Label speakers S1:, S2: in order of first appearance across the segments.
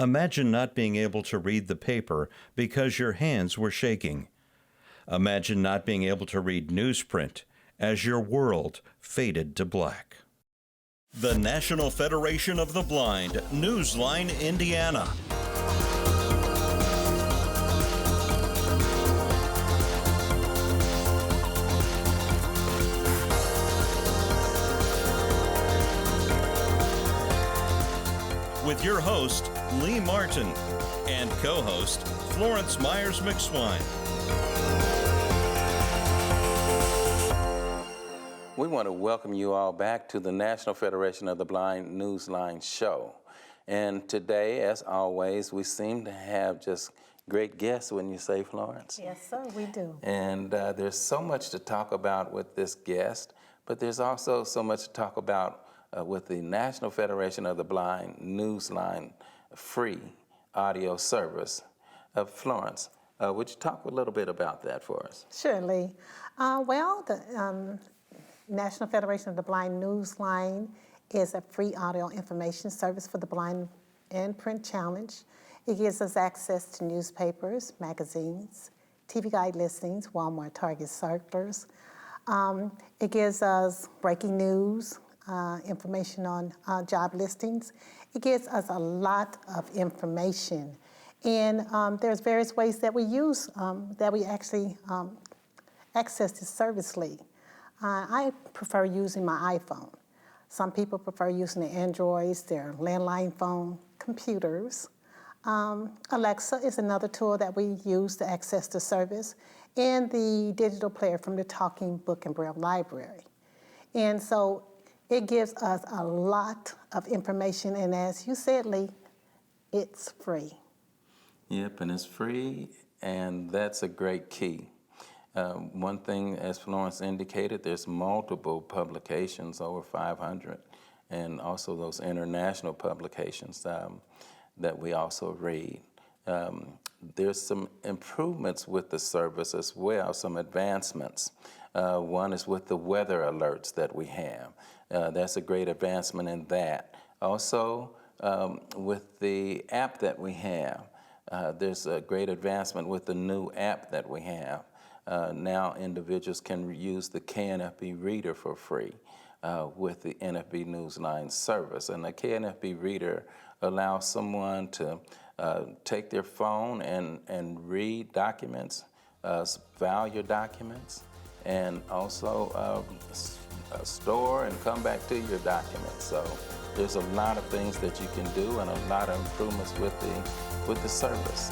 S1: Imagine not being able to read the paper because your hands were shaking. Imagine not being able to read newsprint as your world faded to black. The National Federation of the Blind, Newsline, Indiana. With your host, Lee Martin, and co-host, Florence Myers-McSwine.
S2: We want to welcome you all back to the National Federation of the Blind Newsline show. And today, as always, we seem to have just great guests, wouldn't you say, Florence?
S3: Yes, sir, we do.
S2: And there's so much to talk about with this guest, but there's also so much to talk about with the National Federation of the Blind Newsline free audio service. Florence, would you talk a little bit about that for us?
S3: Surely. The National Federation of the Blind Newsline is a free audio information service for the blind and print challenged. It gives us access to newspapers, magazines, TV guide listings, Walmart, Target circulars. It gives us breaking news, information on job listings. It gives us a lot of information. And there's various ways that we use, that we actually access this service, Lee. I prefer using my iPhone. Some people prefer using their Androids, their landline phone, computers. Alexa is another tool that we use to access the service, and the digital player from the Talking Book and Braille Library. And so it gives us a lot of information, and as you said, Lee, it's free.
S2: Yep, and it's free, and that's a great key. One thing, as Florence indicated, there's multiple publications, over 500, and also those international publications that we also read. There's some improvements with the service as well, some advancements. One is with the weather alerts that we have. That's a great advancement in that. Also, with the app that we have, there's a great advancement with the new app that we have. Now individuals can use the KNFB Reader for free with the NFB Newsline service. And the KNFB Reader allows someone to take their phone and read documents, file your documents, and also store and come back to your documents. So there's a lot of things that you can do and a lot of improvements with the service.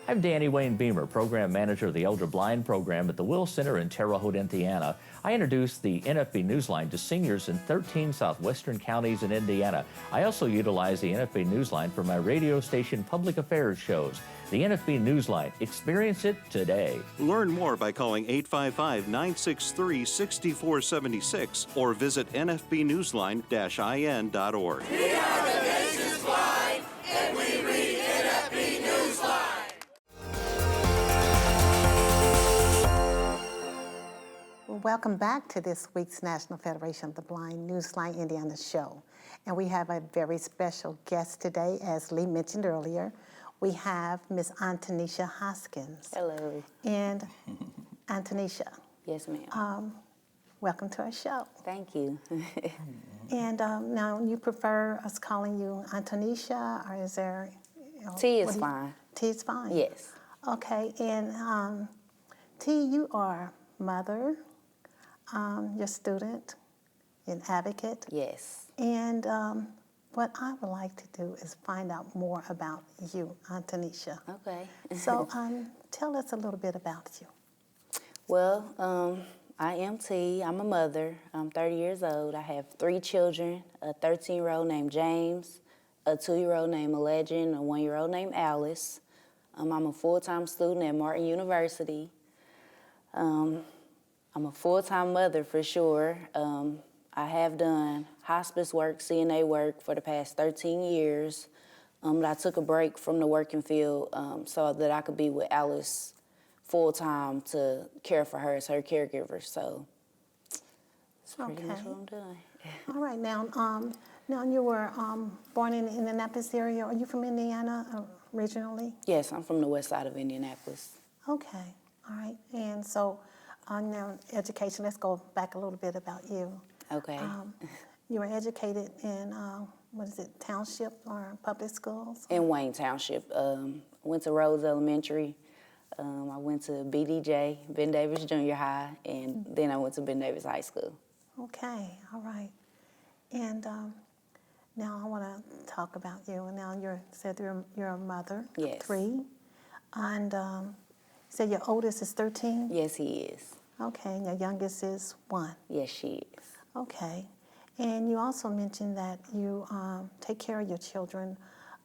S4: I'm Danny Wayne Beamer, Program Manager of the Elder Blind Program at the Will Center in Terre Haute, Indiana. I introduced the NFB Newsline to seniors in 13 southwestern counties in Indiana. I also utilize the NFB Newsline for my radio station public affairs shows. The NFB Newsline, experience it today.
S1: Learn more by calling 855-963-6476 or visit nfbnewsline-in.org.
S5: We are the nation's blind, and we read NFB Newsline.
S3: Welcome back to this week's National Federation of the Blind Newsline Indiana show. And we have a very special guest today, as Lee mentioned earlier. We have Miss Antonisha Hoskins.
S6: Hello.
S3: And Antonisha.
S6: Yes, ma'am.
S3: Welcome to our show.
S6: Thank you.
S3: And now, you prefer us calling you Antonisha, or is there?
S6: T is fine.
S3: T is fine?
S6: Yes.
S3: Okay, and T, you are mother, your student, an advocate.
S6: Yes.
S3: And what I would like to do is find out more about you, Antonisha.
S6: Okay.
S3: So tell us a little bit about you.
S6: Well, I am T. I'm a mother. I'm 30 years old. I have 3 children, a 13-year-old named James, a 2-year-old named Legend, a 1-year-old named Alice. I'm a full-time student at Martin University. I'm a full-time mother for sure. I have done hospice work, CNA work for the past 13 years. But I took a break from the working field so that I could be with Alice full-time to care for her as her caregiver. So that's pretty much
S3: Okay.
S6: what I'm doing.
S3: All right, now you were born in the Indianapolis area. Are you from Indiana originally?
S6: Yes, I'm from the west side of Indianapolis.
S3: Okay, all right. And so now education, let's go back a little bit about you.
S6: Okay.
S3: You were educated in, what is it, township or public schools?
S6: In Wayne Township. Went to Rhodes Elementary. I went to BDJ, Ben Davis Junior High, and then I went to Ben Davis High School.
S3: Okay, all right. And now I want to talk about you. And now you said you're a mother
S6: Yes.
S3: of 3. And you said your oldest is 13?
S6: Yes, he is.
S3: Okay, and your youngest is 1.
S6: Yes, she is.
S3: Okay. And you also mentioned that you take care of your children,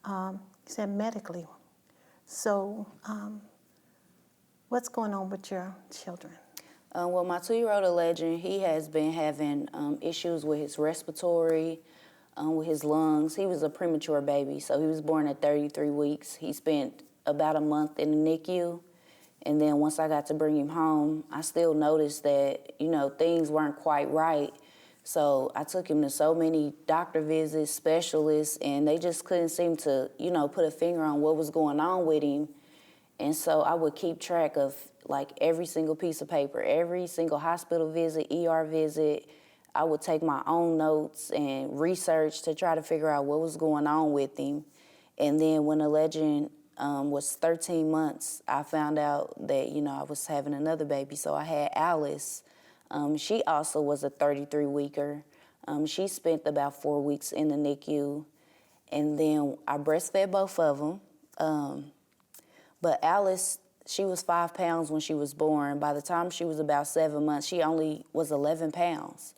S3: you said medically. So what's going on with your children?
S6: Well, my 2-year-old Legend, he has been having issues with his respiratory, with his lungs. He was a premature baby, so he was born at 33 weeks. He spent about a month in the NICU, and then once I got to bring him home, I still noticed that, things weren't quite right. So I took him to so many doctor visits, specialists, and they just couldn't seem to, put a finger on what was going on with him. And so I would keep track of like every single piece of paper, every single hospital visit, ER visit. I would take my own notes and research to try to figure out what was going on with him. And then when the Legend was 13 months, I found out that, I was having another baby. So I had Alice. She also was a 33-weeker. She spent about 4 weeks in the NICU. And then I breastfed both of them. But Alice, she was 5 pounds when she was born. By the time she was about 7 months, she only was 11 pounds.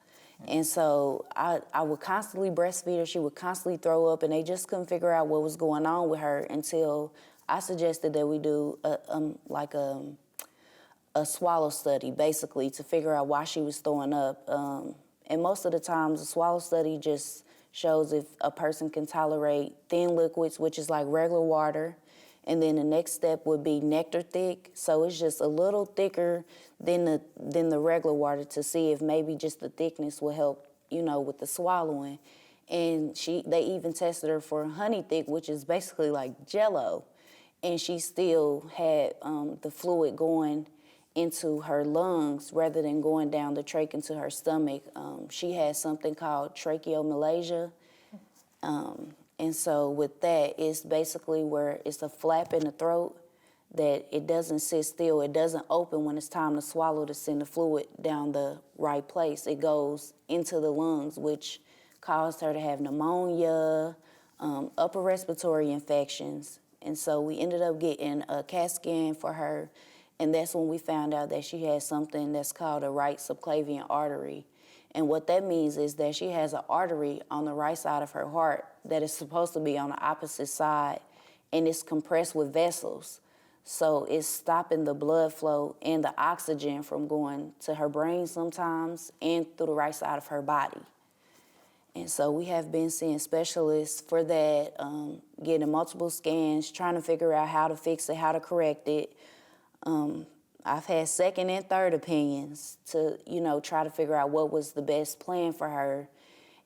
S6: And so I would constantly breastfeed her. She would constantly throw up, and they just couldn't figure out what was going on with her until I suggested that we do a swallow study, basically, to figure out why she was throwing up. And most of the times, the swallow study just shows if a person can tolerate thin liquids, which is like regular water. And then the next step would be nectar thick. So it's just a little thicker than the regular water to see if maybe just the thickness will help, with the swallowing. And they even tested her for honey thick, which is basically like Jell-O. And she still had the fluid going into her lungs rather than going down the trach into her stomach. She had something called tracheomalacia. And so with that, it's basically where it's a flap in the throat that it doesn't sit still. It doesn't open when it's time to swallow to send the fluid down the right place. It goes into the lungs, which caused her to have pneumonia, upper respiratory infections. And so we ended up getting a CAT scan for her, and that's when we found out that she had something that's called a right subclavian artery. And what that means is that she has an artery on the right side of her heart that is supposed to be on the opposite side, and it's compressed with vessels. So it's stopping the blood flow and the oxygen from going to her brain sometimes and through the right side of her body. And so we have been seeing specialists for that, getting multiple scans, trying to figure out how to fix it, how to correct it. I've had second and third opinions to, try to figure out what was the best plan for her.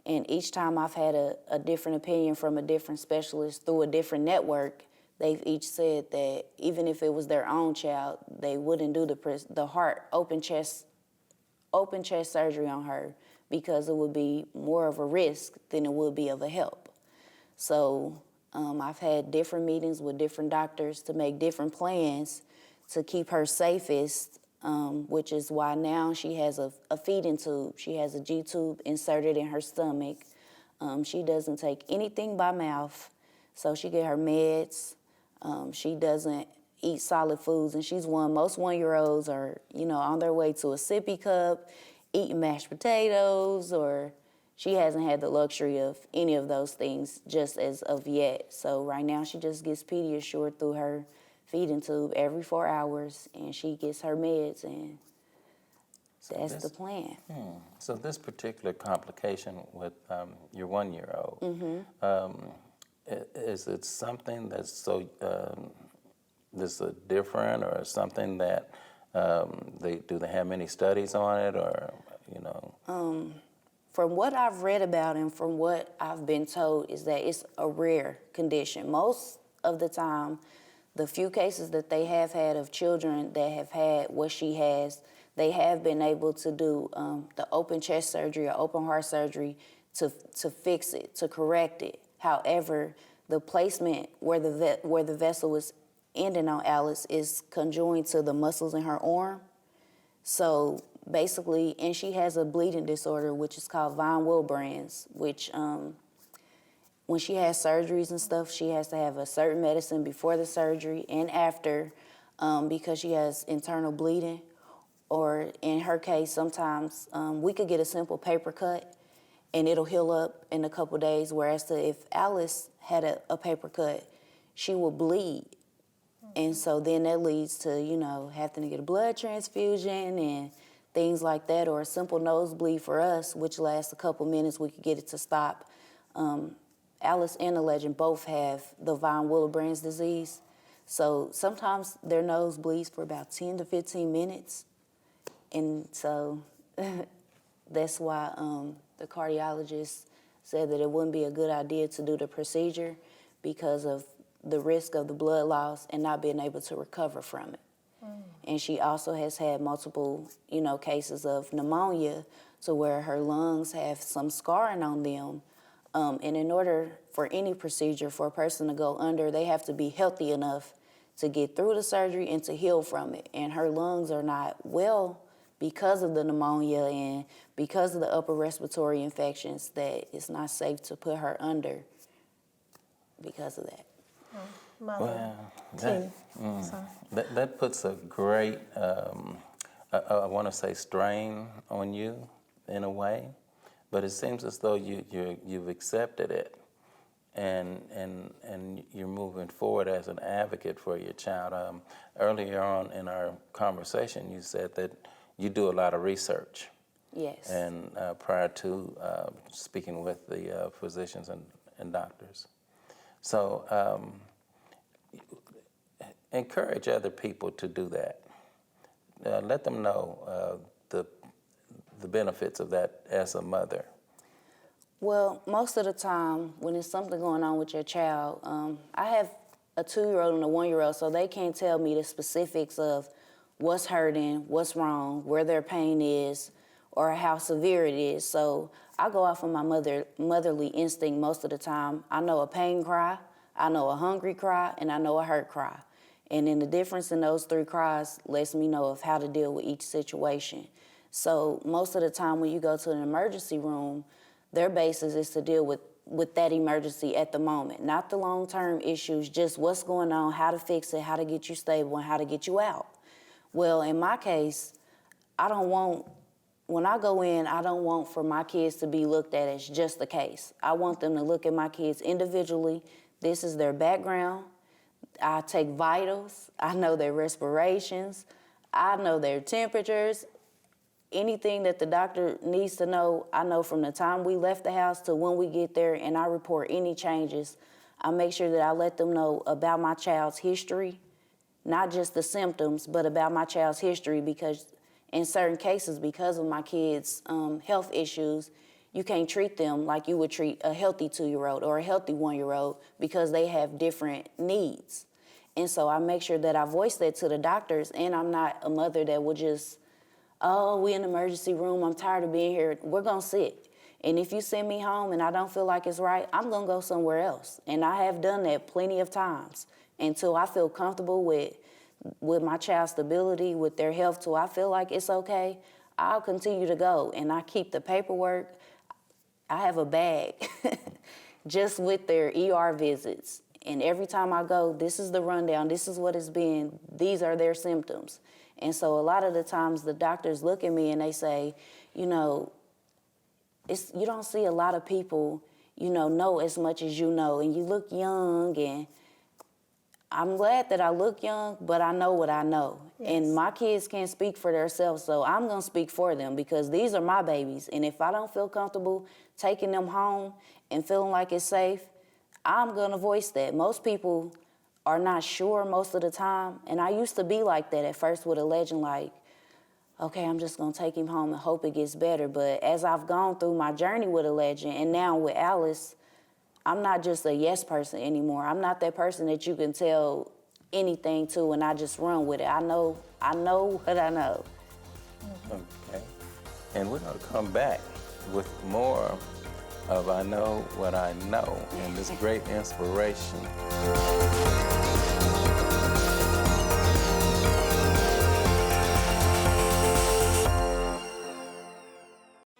S6: And each time I've had a different opinion from a different specialist through a different network, they've each said that even if it was their own child, they wouldn't do the heart open chest surgery on her because it would be more of a risk than it would be of a help. So I've had different meetings with different doctors to make different plans to keep her safest, which is why now she has a feeding tube. She has a G-tube inserted in her stomach. She doesn't take anything by mouth, so she get her meds. She doesn't eat solid foods, and most 1-year-olds are, on their way to a sippy cup, eating mashed potatoes, or she hasn't had the luxury of any of those things just as of yet. So right now she just gets Pediasure through her feeding tube every 4 hours, and she gets her meds, and that's the plan.
S2: So this particular complication with your 1-year-old, is it something that's so this is different or something that do they have many studies on it, or you know?
S6: From what I've read about and from what I've been told is that it's a rare condition. Most of the time, the few cases that they have had of children that have had what she has, they have been able to do the open chest surgery or open heart surgery to fix it, to correct it. However, the placement where the vessel was ending on Alice is conjoined to the muscles in her arm. So basically, and she has a bleeding disorder, which is called von Willebrand's, which when she has surgeries and stuff, she has to have a certain medicine before the surgery and after because she has internal bleeding. Or in her case, sometimes we could get a simple paper cut and it'll heal up in a couple days, whereas if Alice had a paper cut, she will bleed. And so then that leads to, you know, having to get a blood transfusion and things like that, or a simple nosebleed for us, which lasts a couple minutes, we could get it to stop. Alice and the legend both have the von Willebrand's disease. So sometimes their nose bleeds for about 10 to 15 minutes. And so that's why the cardiologist said that it wouldn't be a good idea to do the procedure because of the risk of the blood loss and not being able to recover from it. And she also has had multiple, you know, cases of pneumonia to where her lungs have some scarring on them. And in order for any procedure for a person to go under, they have to be healthy enough to get through the surgery and to heal from it. And her lungs are not well because of the pneumonia and because of the upper respiratory infections, that it's not safe to put her under because of that.
S3: Mother.
S2: Well, that puts a great, I want to say, strain on you in a way, but it seems as though you've accepted it, and you're moving forward as an advocate for your child. Earlier on in our conversation, you said that you do a lot of research.
S6: Yes.
S2: And prior to speaking with the physicians and doctors. So encourage other people to do that. Let them know the benefits of that as a mother.
S6: Well, most of the time, when there's something going on with your child, I have a 2-year-old and a 1-year-old, so they can't tell me the specifics of what's hurting, what's wrong, where their pain is, or how severe it is. So I go off of my motherly instinct most of the time. I know a pain cry, I know a hungry cry, and I know a hurt cry. And then the difference in those 3 cries lets me know of how to deal with each situation. So most of the time when you go to an emergency room, their basis is to deal with that emergency at the moment, not the long-term issues, just what's going on, how to fix it, how to get you stable, and how to get you out. Well, in my case, when I go in, I don't want for my kids to be looked at as just the case. I want them to look at my kids individually. This is their background. I take vitals. I know their respirations. I know their temperatures. Anything that the doctor needs to know, I know from the time we left the house to when we get there, and I report any changes. I make sure that I let them know about my child's history, not just the symptoms, but about my child's history, because in certain cases, because of my kids' health issues, you can't treat them like you would treat a healthy 2-year-old or a healthy 1-year-old because they have different needs. And so I make sure that I voice that to the doctors, and I'm not a mother that would just, oh, we in the emergency room, I'm tired of being here. We're gonna sit. And if you send me home and I don't feel like it's right, I'm gonna go somewhere else. And I have done that plenty of times until I feel comfortable with my child's stability, with their health, till I feel like it's okay, I'll continue to go. And I keep the paperwork. I have a bag just with their ER visits. And every time I go, this is the rundown, this is what it's been, these are their symptoms. And so a lot of the times the doctors look at me and they say, you know, you don't see a lot of people, you know as much as you know, and you look young, and I'm glad that I look young, but I know what I know. Yes. And my kids can't speak for themselves, so I'm going to speak for them because these are my babies. And if I don't feel comfortable taking them home and feeling like it's safe, I'm going to voice that. Most people are not sure most of the time. And I used to be like that at first with a legend, like, okay, I'm just gonna take him home and hope it gets better. But as I've gone through my journey with a legend, and now with Alice, I'm not just a yes person anymore. I'm not that person that you can tell anything to and I just run with it. I know what I know.
S2: Okay. And we're going to come back with more of I Know What I Know and this great inspiration.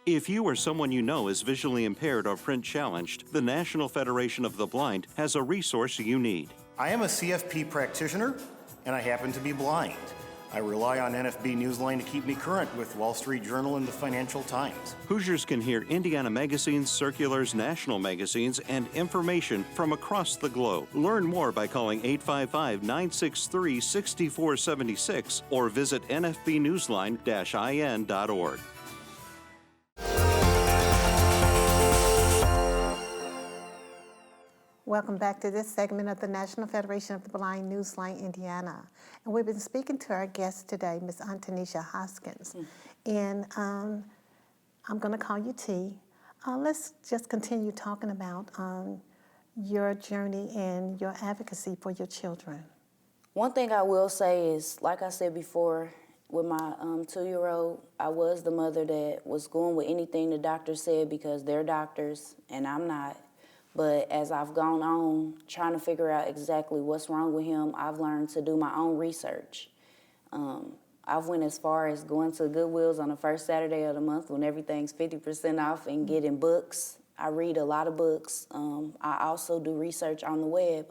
S1: If you or someone you know is visually impaired or print challenged, the National Federation of the Blind has a resource you need.
S7: I am a CFP practitioner, and I happen to be blind. I rely on NFB Newsline to keep me current with Wall Street Journal and the Financial Times.
S1: Hoosiers can hear Indiana magazines, circulars, national magazines, and information from across the globe. Learn more by calling 855-963-6476 or visit nfbnewsline-in.org.
S3: Welcome back to this segment of the National Federation of the Blind Newsline Indiana. And we've been speaking to our guest today, Ms. Antonisha Hoskins. And I'm going to call you T. Let's just continue talking about your journey and your advocacy for your children.
S6: One thing I will say is, like I said before, with my 2-year-old, I was the mother that was going with anything the doctor said because they're doctors and I'm not. But as I've gone on, trying to figure out exactly what's wrong with him, I've learned to do my own research. I've went as far as going to Goodwill's on the first Saturday of the month when everything's 50% off and getting books. I read a lot of books. I also do research on the web.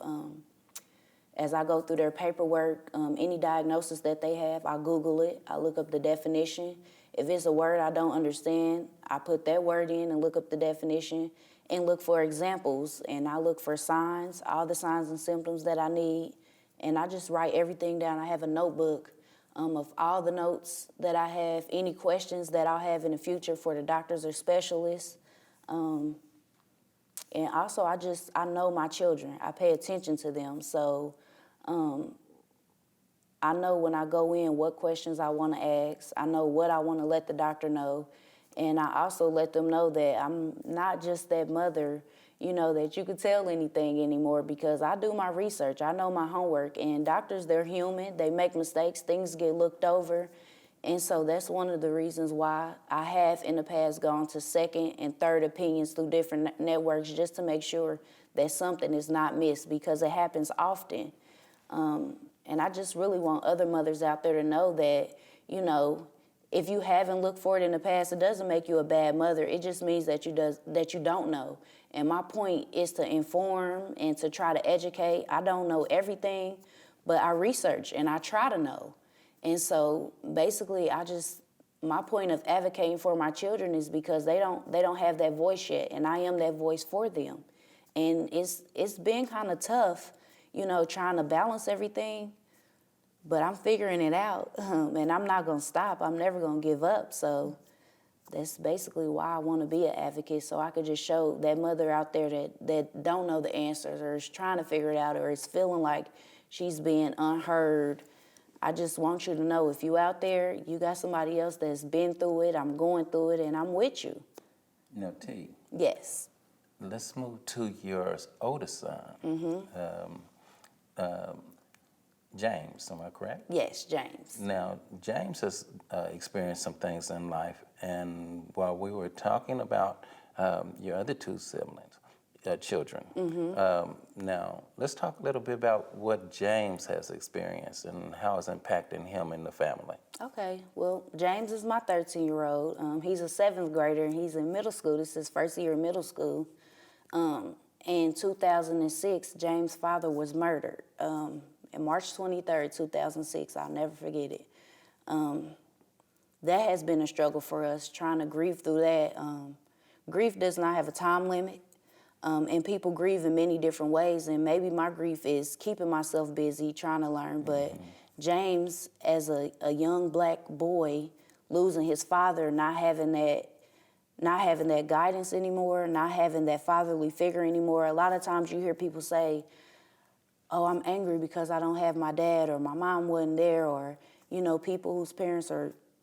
S6: As I go through their paperwork, any diagnosis that they have, I Google it. I look up the definition. If it's a word I don't understand, I put that word in and look up the definition and look for examples. And I look for signs, all the signs and symptoms that I need. And I just write everything down. I have a notebook of all the notes that I have, any questions that I'll have in the future for the doctors or specialists. And also, I know my children. I pay attention to them. So I know when I go in what questions I want to ask. I know what I want to let the doctor know. And I also let them know that I'm not just that mother, that you could tell anything anymore because I do my research. I know my homework. And doctors, they're human. They make mistakes. Things get looked over. And so that's one of the reasons why I have in the past gone to second and third opinions through different networks just to make sure that something is not missed because it happens often. And I just really want other mothers out there to know that, if you haven't looked for it in the past, it doesn't make you a bad mother. It just means that you don't know. And my point is to inform and to try to educate. I don't know everything, but I research and I try to know. And so basically, my point of advocating for my children is because they don't have that voice yet, and I am that voice for them. And it's been kind of tough, trying to balance everything. But I'm figuring it out, and I'm not going to stop. I'm never going to give up. So that's basically why I want to be an advocate, so I could just show that mother out there that don't know the answers or is trying to figure it out or is feeling like she's being unheard. I just want you to know if you out there, you got somebody else that's been through it, I'm going through it, and I'm with you.
S2: Now, T,
S6: Yes.
S2: let's move to your oldest son. James, am I correct?
S6: Yes, James.
S2: Now, James has experienced some things in life, and while we were talking about your other two siblings, children, now let's talk a little bit about what James has experienced and how it's impacting him and the family.
S6: Okay, well, James is my 13-year-old. He's a 7th grader, and he's in middle school. This is his first year in middle school. In 2006, James' father was murdered. On March 23rd, 2006, I'll never forget it. That has been a struggle for us, trying to grieve through that. Grief does not have a time limit, and people grieve in many different ways, and maybe my grief is keeping myself busy, trying to learn, but James, as a young black boy, losing his father, not having that guidance anymore, not having that fatherly figure anymore. A lot of times you hear people say, oh, I'm angry because I don't have my dad, or my mom wasn't there, or, you know, people whose parents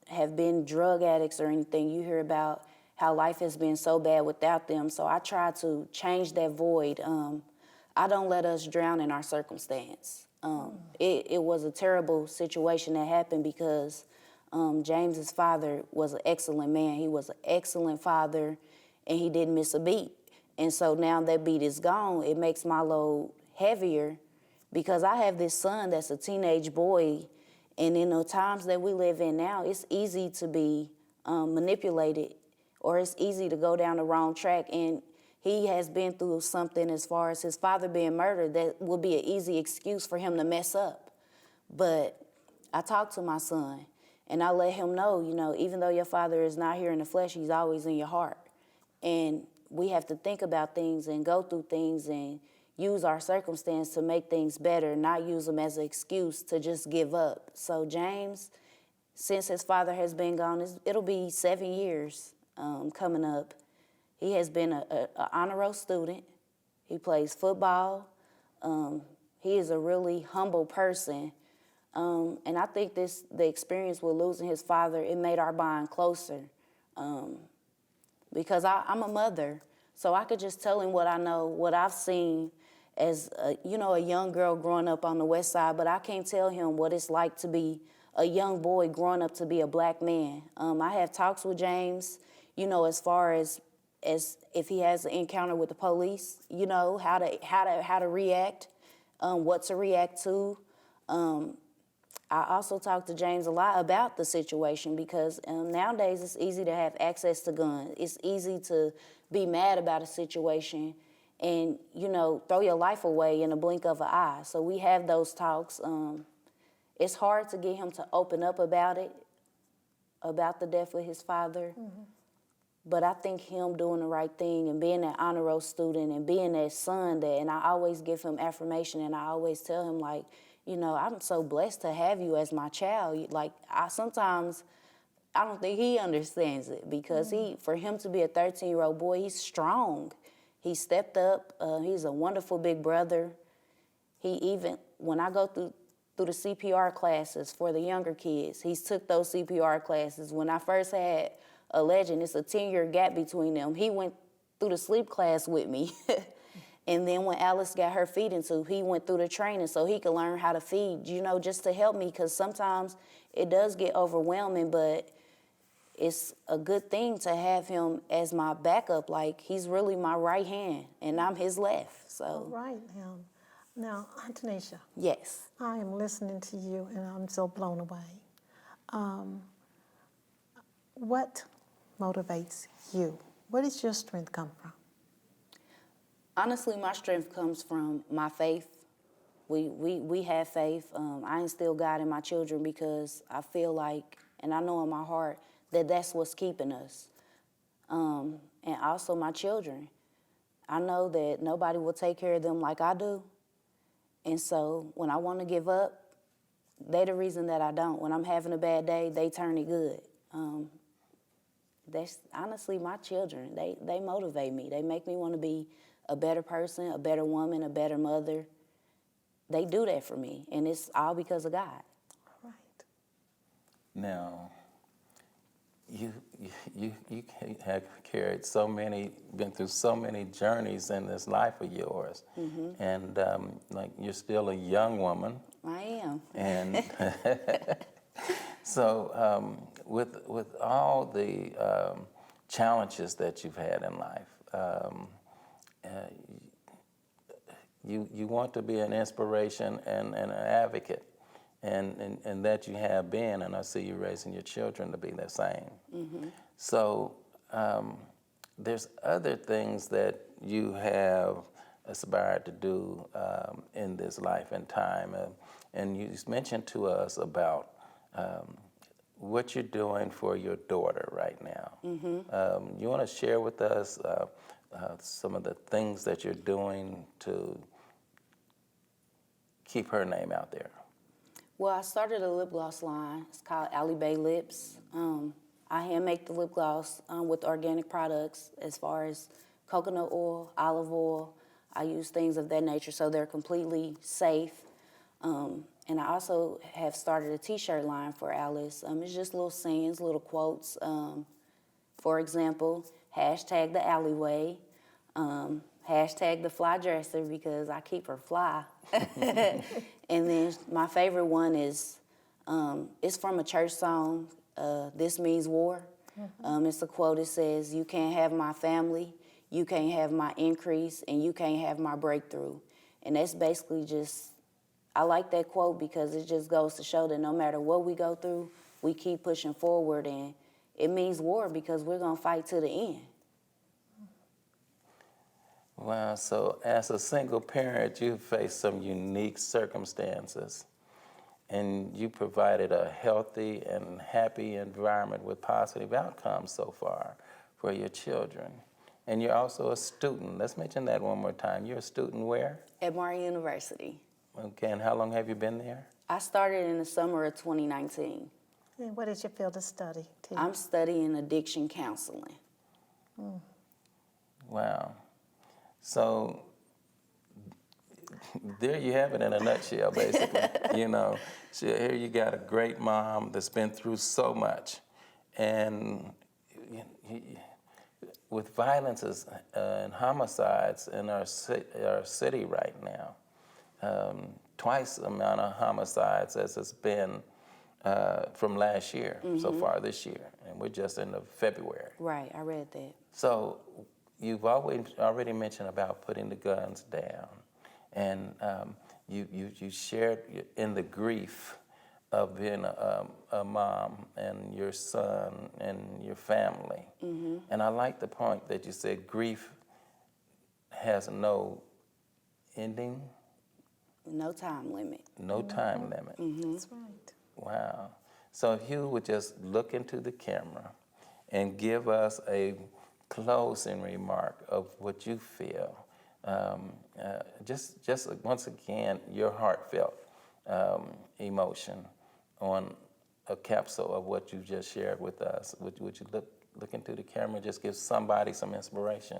S6: have been drug addicts or anything. You hear about how life has been so bad without them. So I try to change that void. I don't let us drown in our circumstance. It was a terrible situation that happened because James's father was an excellent man. He was an excellent father, and he didn't miss a beat. And so now that beat is gone, it makes my load heavier because I have this son that's a teenage boy, and in the times that we live in now, it's easy to be manipulated, or it's easy to go down the wrong track. And he has been through something as far as his father being murdered that would be an easy excuse for him to mess up. But I talk to my son, and I let him know, you know, even though your father is not here in the flesh, he's always in your heart. And we have to think about things and go through things and use our circumstance to make things better, not use them as an excuse to just give up. So James, since his father has been gone, it'll be 7 years coming up. He has been an honor roll student. He plays football. He is a really humble person. And I think the experience with losing his father, it made our bond closer. Because I'm a mother, so I could just tell him what I know, what I've seen as a young girl growing up on the West Side, but I can't tell him what it's like to be a young boy growing up to be a black man. I have talks with James, you know, as far as if he has an encounter with the police, you know, how to react, what to react to. I also talk to James a lot about the situation because nowadays it's easy to have access to guns. It's easy to be mad about a situation and, you know, throw your life away in a blink of an eye. So we have those talks. It's hard to get him to open up about it, about the death of his father. Mm-hmm. But I think him doing the right thing and being that honor roll student and being that son and I always give him affirmation and I always tell him, like, you know, I'm so blessed to have you as my child. Like, sometimes I don't think he understands it because for him to be a 13-year-old boy, he's strong. He stepped up. He's a wonderful big brother. He even, when I go through the CPR classes for the younger kids, he's took those CPR classes. When I first had a Legend, it's a 10-year gap between them. He went through the sleep class with me. And then when Alice got her feeding tube, he went through the training so he could learn how to feed, you know, just to help me, because sometimes it does get overwhelming, but it's a good thing to have him as my backup. Like, he's really my right hand, and I'm his left, so.
S3: All right, now, Antonisha.
S6: Yes.
S3: I am listening to you, and I'm so blown away. What motivates you? Where does your strength come from?
S6: Honestly, my strength comes from my faith. We have faith. I instill God in my children because I feel like, and I know in my heart, that that's what's keeping us. And also my children. I know that nobody will take care of them like I do. And so when I want to give up, they're the reason that I don't. When I'm having a bad day, they turn it good. That's honestly my children. They motivate me. They make me want to be a better person, a better woman, a better mother. They do that for me, and it's all because of God.
S3: Right.
S2: Now, you have carried been through so many journeys in this life of yours, and like you're still a young woman.
S6: I am.
S2: And so, with all the challenges that you've had in life. You want to be an inspiration and an advocate, and that you have been, and I see you raising your children to be the same. Mm-hmm. So there's other things that you have aspired to do in this life and time, and you mentioned to us about what you're doing for your daughter right now. Mm-hmm. You want to share with us some of the things that you're doing to keep her name out there?
S6: Well, I started a lip gloss line. It's called Alley Bay Lips. I hand make the lip gloss with organic products as far as coconut oil, olive oil. I use things of that nature so they're completely safe. And I also have started a t-shirt line for Alice. It's just little sayings, little quotes. For example, hashtag the alleyway, hashtag the fly dresser because I keep her fly. And then my favorite one is, it's from a church song, This Means War. It's a quote, it says, you can't have my family, you can't have my increase, and you can't have my breakthrough. And that's basically just, I like that quote because it just goes to show that no matter what we go through, we keep pushing forward, and it means war because we're gonna fight to the end.
S2: Wow, so as a single parent, you faced some unique circumstances, and you provided a healthy and happy environment with positive outcomes so far for your children. And you're also a student. Let's mention that one more time. You're a student where?
S6: At Martin University.
S2: Okay, and how long have you been there?
S6: I started in the summer of 2019.
S3: And what is your field of study, T?
S6: I'm studying addiction counseling.
S2: Wow. So there you have it in a nutshell, basically. You know, so here you got a great mom that's been through so much. And with violences and homicides in our city right now, twice the amount of homicides as it's been from last year so far this year. And we're just in February.
S6: Right, I read that.
S2: So you've already mentioned about putting the guns down. And you shared in the grief of being a mom and your son and your family. And I like the point that you said grief has no ending.
S6: No time limit.
S2: No time limit.
S3: That's right.
S2: Wow. So if you would just look into the camera and give us a closing remark of what you feel. Just once again, your heartfelt emotion on a capsule of what you just shared with us. Would you look into the camera and just give somebody some inspiration?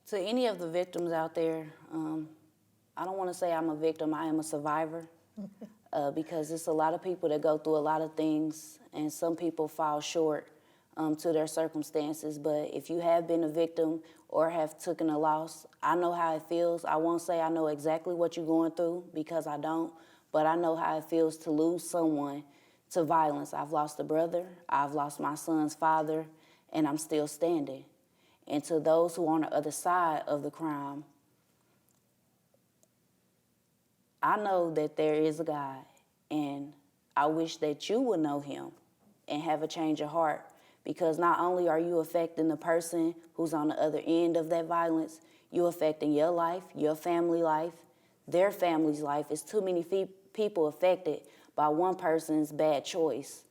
S6: To any of the victims out there, I don't want to say I'm a victim, I am a survivor. Because it's a lot of people that go through a lot of things, and some people fall short to their circumstances. But if you have been a victim or have taken a loss, I know how it feels. I won't say I know exactly what you're going through because I don't, but I know how it feels to lose someone to violence. I've lost a brother, I've lost my son's father, and I'm still standing. And to those who are on the other side of the crime, I know that there is a God, and I wish that you would know him and have a change of heart, because not only are you affecting the person who's on the other end of that violence, you're affecting your life, your family life, their family's life. It's too many people affected by one person's bad choice.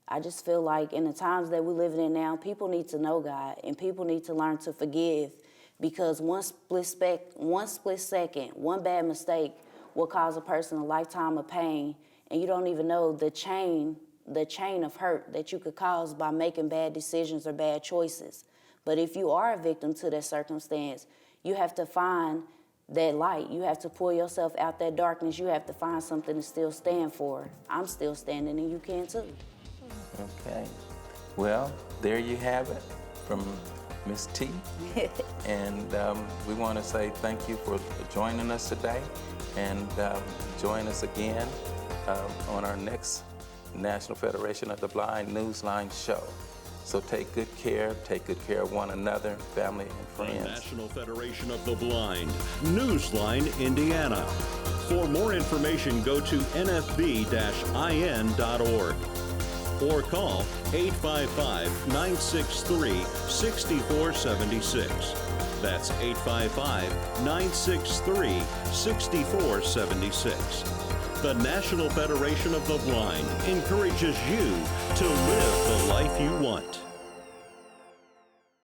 S6: I just feel like in the times that we're living in now, people need to know God, and people need to learn to forgive, because one split second, one bad mistake will cause a person a lifetime of pain, and you don't even know the chain of hurt that you could cause by making bad decisions or bad choices. But if you are a victim to that circumstance, you have to find that light. You have to pull yourself out that darkness. You have to find something to still stand for. I'm still standing, and you can too.
S2: Okay. Well, there you have it from Ms. T. And we want to say thank you for joining us today, and join us again on our next National Federation of the Blind Newsline show. So take good care of one another, family and friends.
S1: The National Federation of the Blind, Newsline, Indiana. For more information, go to nfb-in.org or call 855-963-6476. That's 855-963-6476. The National Federation of the Blind encourages you to live the life you want.